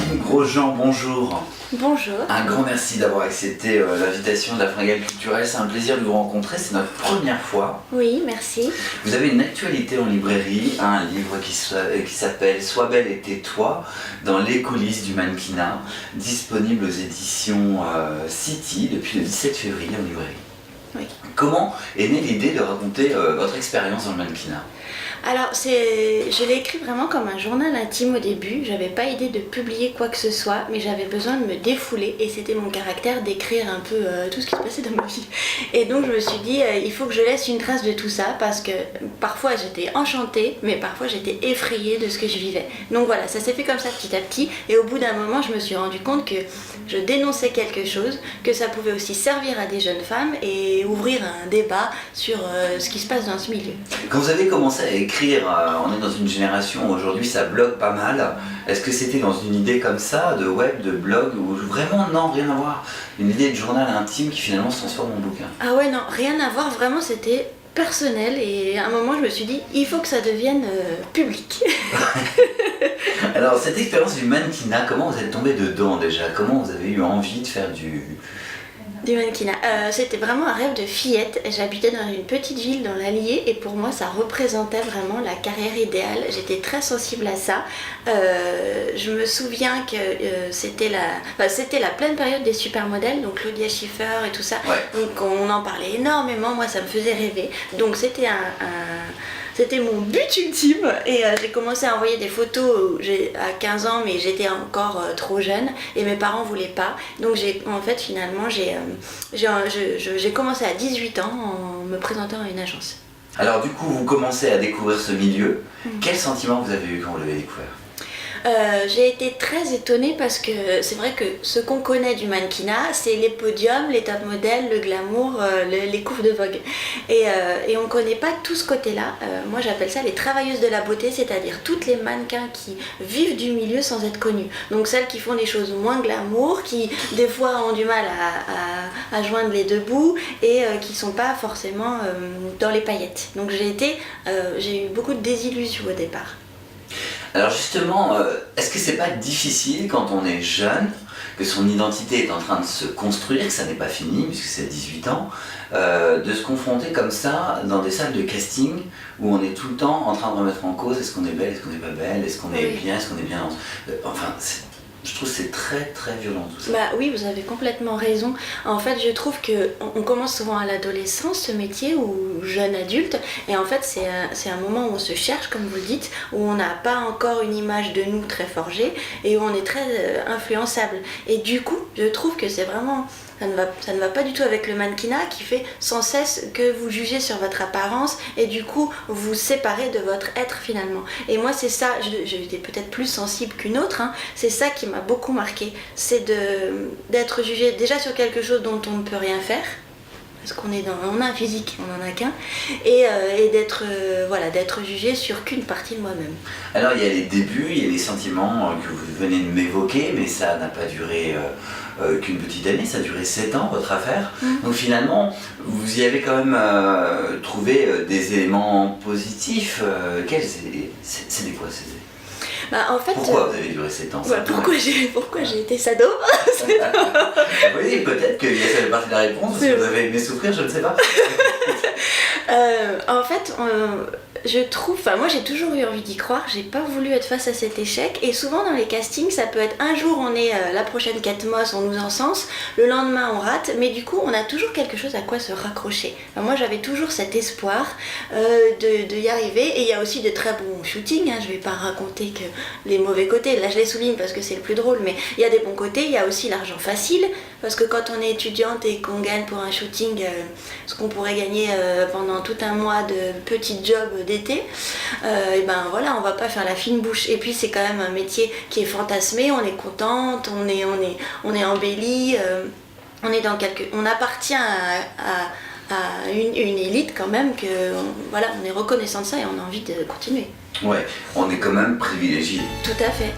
Nadine Grosjean, bonjour. Bonjour. Un grand merci d'avoir accepté l'invitation de la Fringale Culturelle. C'est un plaisir de vous rencontrer, c'est notre première fois. Oui, merci. Vous avez une actualité en librairie, un livre qui s'appelle Sois belle et tais-toi, dans les coulisses du mannequinat, disponible aux éditions City depuis le 17 février en librairie. Oui. Comment est née l'idée de raconter votre expérience dans le mannequinat ? Alors, je l'ai écrit vraiment comme un journal intime au début. J'avais pas idée de publier quoi que ce soit, mais j'avais besoin de me défouler et c'était mon caractère d'écrire un peu tout ce qui se passait dans ma vie. Et donc, je me suis dit, il faut que je laisse une trace de tout ça parce que parfois j'étais enchantée, mais parfois j'étais effrayée de ce que je vivais. Donc voilà, ça s'est fait comme ça petit à petit. Et au bout d'un moment, je me suis rendu compte que je dénonçais quelque chose, que ça pouvait aussi servir à des jeunes femmes et ouvrir un débat sur ce qui se passe dans ce milieu. Quand vous avez commencé à écrire, on est dans une génération où aujourd'hui ça blogue pas mal. Est-ce que c'était dans une idée comme ça, de web, de blog, ou vraiment non, rien à voir, une idée de journal intime qui finalement se transforme en bouquin? Ah ouais, non, rien à voir, vraiment c'était personnel et à un moment je me suis dit il faut que ça devienne public. Alors cette expérience du mannequinat, comment vous êtes tombé dedans déjà? Comment vous avez eu envie de faire du mannequinat. C'était vraiment un rêve de fillette. J'habitais dans une petite ville dans l'Allier et pour moi ça représentait vraiment la carrière idéale. J'étais très sensible à ça. Je me souviens que c'était la pleine période des supermodèles, donc Claudia Schiffer et tout ça. Ouais. Donc on en parlait énormément, moi ça me faisait rêver. Donc c'était c'était mon but ultime et j'ai commencé à envoyer des photos à 15 ans mais j'étais encore trop jeune et mes parents voulaient pas. Donc finalement j'ai commencé à 18 ans en me présentant à une agence. Alors du coup vous commencez à découvrir ce milieu. Quel sentiment vous avez eu quand vous l'avez découvert? J'ai été très étonnée parce que c'est vrai que ce qu'on connaît du mannequinat, c'est les podiums, les top modèles, le glamour, les couves de Vogue. Et on ne connaît pas tout ce côté-là. Moi j'appelle ça les travailleuses de la beauté, c'est-à-dire toutes les mannequins qui vivent du milieu sans être connues. Donc celles qui font des choses moins glamour, qui des fois ont du mal à joindre les deux bouts et qui ne sont pas forcément dans les paillettes. Donc j'ai eu beaucoup de désillusions au départ. Alors justement, est-ce que c'est pas difficile quand on est jeune, que son identité est en train de se construire, que ça n'est pas fini puisque c'est à 18 ans, de se confronter comme ça dans des salles de casting où on est tout le temps en train de remettre en cause est-ce qu'on est belle, est-ce qu'on n'est pas belle, est-ce qu'on est bien, est-ce qu'on est bien... Enfin, je trouve que c'est très très violent tout ça. Bah oui, vous avez complètement raison. En fait, je trouve qu'on commence souvent à l'adolescence, ce métier, ou jeune adulte. Et en fait, c'est un moment où on se cherche, comme vous le dites, où on n'a pas encore une image de nous très forgée et où on est très influençable. Et du coup, je trouve que c'est vraiment... Ça ne va pas du tout avec le mannequinat qui fait sans cesse que vous jugez sur votre apparence et du coup vous séparez de votre être finalement. Et moi c'est ça, j'étais peut-être plus sensible qu'une autre, hein, c'est ça qui m'a beaucoup marqué, c'est d'être jugé déjà sur quelque chose dont on ne peut rien faire. Parce on a un physique, on n'en a qu'un, et d'être jugé sur qu'une partie de moi-même. Alors il y a les débuts, il y a les sentiments que vous venez de m'évoquer, mais ça n'a pas duré qu'une petite année, ça a duré 7 ans votre affaire. Donc finalement, vous y avez quand même trouvé des éléments positifs. C'est quoi ces éléments? Bah, en fait, pourquoi vous avez duré 7 ans? Pourquoi j'ai été sado? Oui, peut-être que ça fait partie de la réponse, parce que vous avez aimé souffrir, je ne sais pas. En fait, je trouve, moi j'ai toujours eu envie d'y croire, j'ai pas voulu être face à cet échec et souvent dans les castings ça peut être un jour on est la prochaine Kate Moss, on nous encense, le lendemain on rate, mais du coup on a toujours quelque chose à quoi se raccrocher. Moi j'avais toujours cet espoir de y arriver et il y a aussi de très bons shootings, hein. Je vais pas raconter que les mauvais côtés, là je les souligne parce que c'est le plus drôle, mais il y a des bons côtés, il y a aussi l'argent facile parce que quand on est étudiante et qu'on gagne pour un shooting ce qu'on pourrait gagner pendant tout un mois de petits jobs d'été, et ben voilà, on va pas faire la fine bouche. Et puis c'est quand même un métier qui est fantasmé, on est contente, on est embellie, on appartient à une élite quand même que on est reconnaissant de ça et on a envie de continuer. Ouais, on est quand même privilégié. Tout à fait.